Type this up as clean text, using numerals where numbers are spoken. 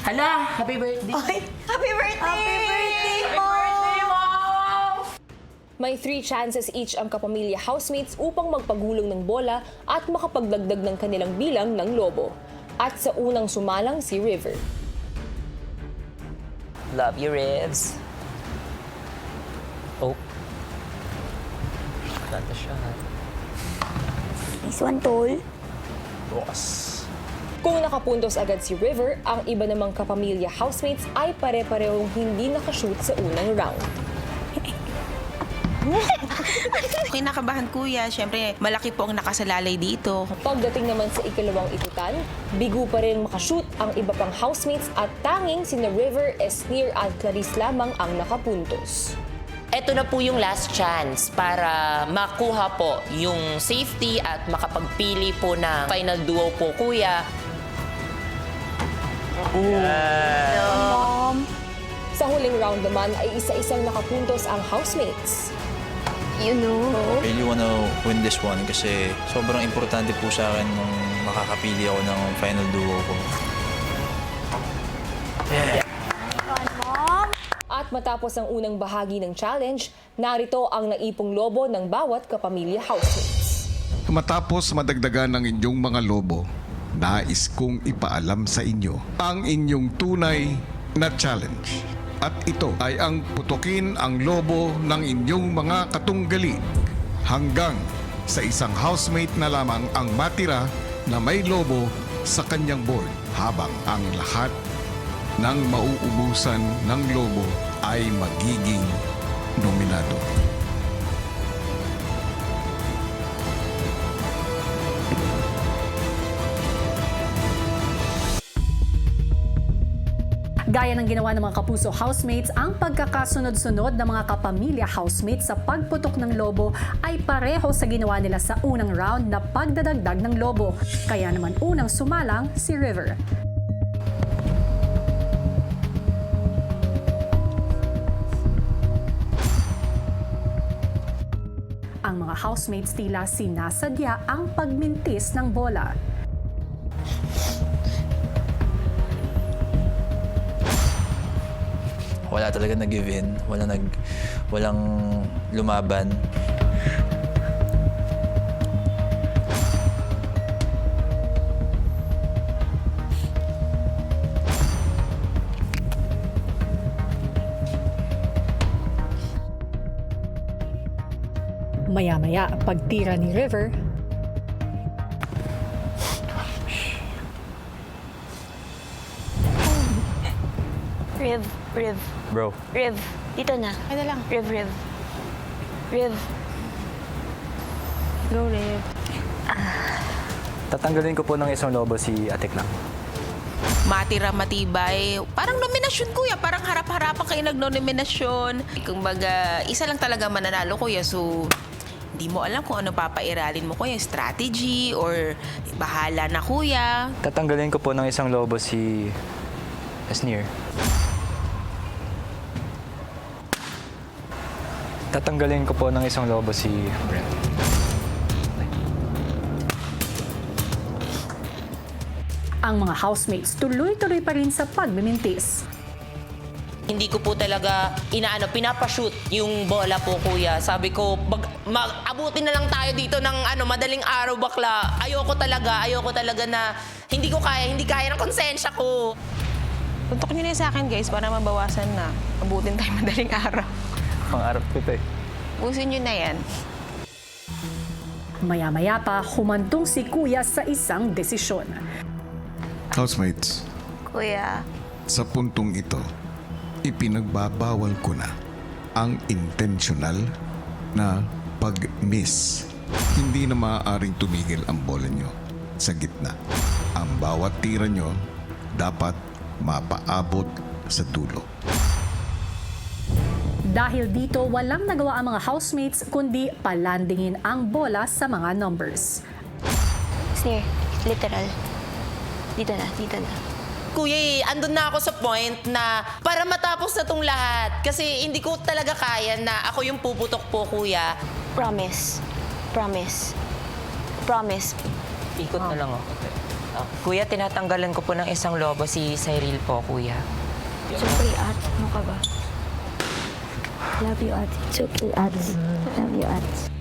Hala, happy birthday. Ay, happy birthday! Happy birthday, Happy birthday, Mom! May 3 chances each ang kapamilya housemates upang magpagulong ng bola at makapagdagdag ng kanilang bilang ng lobo. At sa unang sumalang si River. Love you, Rivs. Oh. Got the shot. Nice one, tol. Boss. Kung nakapuntos agad si River, ang iba namang kapamilya housemates ay pare-parehong hindi nakashoot sa unang round. Kinakabahan, kuya. Siyempre, malaki po ang nakasalalay dito. Pagdating naman sa ikalawang itutan, bigo pa rin makashoot ang iba pang housemates at tanging sina River, Esnir at Clarice lamang ang nakapuntos. Ito na po yung last chance para makuha po yung safety at makapagpili po ng final duo po, kuya. Mom. Sa huling round naman ay isa-isang nakapuntos ang housemates. You know. Really wanna win this one kasi sobrang importante po sa akin nung makakapili ako ng final duo ko. Mom. At matapos ang unang bahagi ng challenge, narito ang naipong lobo ng bawat kapamilya housemates. Matapos madagdagan ng inyong mga lobo, nais kong ipaalam sa inyo ang inyong tunay na challenge. At ito ay ang putukin ang lobo ng inyong mga katunggali hanggang sa isang housemate na lamang ang matira na may lobo sa kanyang board habang ang lahat ng mauubusan ng lobo ay magiging nominado. Gaya ng ginawa ng mga Kapuso housemates, ang pagkakasunod-sunod ng mga kapamilya housemates sa pagputok ng lobo ay pareho sa ginawa nila sa unang round na pagdadagdag ng lobo. Kaya naman unang sumalang si River. Ang mga housemates tila sinasadya ang pagmintis ng bola. Wala talaga nag-give in, walang lumaban. Maya-maya, pagtira ni River, Riv. Bro, Riv. Dito na. Ano lang? Riv. Riv. Go, Riv. Tatanggalin ko po ng isang lobo si Atik lang. Matira, matibay. Parang nominasyon, kuya. Parang harap-harapan kayo nag-nominasyon. Kumbaga, isa lang talaga mananalo, kuya. So, hindi mo alam kung ano papairalin mo, kuya. Strategy or bahala na, kuya. Tatanggalin ko po ng isang lobo si Esnir. Tatanggalin ko po ng isang lobo si Brent. ang mga housemates tuloy-tuloy pa rin sa pagmimintis. Hindi ko po talaga pinapashoot yung bola po, kuya. Sabi ko, abutin na lang tayo dito ng madaling araw, bakla. Ayoko talaga na hindi kaya ng konsensya ko. Tuntok nyo na yun sa akin, guys, para mabawasan na. Abutin tayo madaling araw. Pangarap ko ito eh. Pusin nyo na yan. Maya-maya pa, humantong si Kuya sa isang desisyon. Housemates, Kuya. sa puntong ito, ipinagbabawal ko na ang intentional na pag-miss. Hindi na maaaring tumigil ang bola nyo sa gitna. Ang bawat tira nyo dapat mapaabot sa dulo. Dahil dito, walang nagawa ang mga housemates kundi palandingin ang bola sa mga numbers. Sneer. Literal. Dito na. Kuya, andun na ako sa point na para matapos na tong lahat. Kasi hindi ko talaga kaya na ako yung puputok po, kuya. Promise. Ikot na lang ako. Kuya, tinatanggalan ko po ng isang lobo si Cyril po, kuya. Siyempre, ate. Ano ka ba? Love you, ate. It's okay, ate. Love you, ate.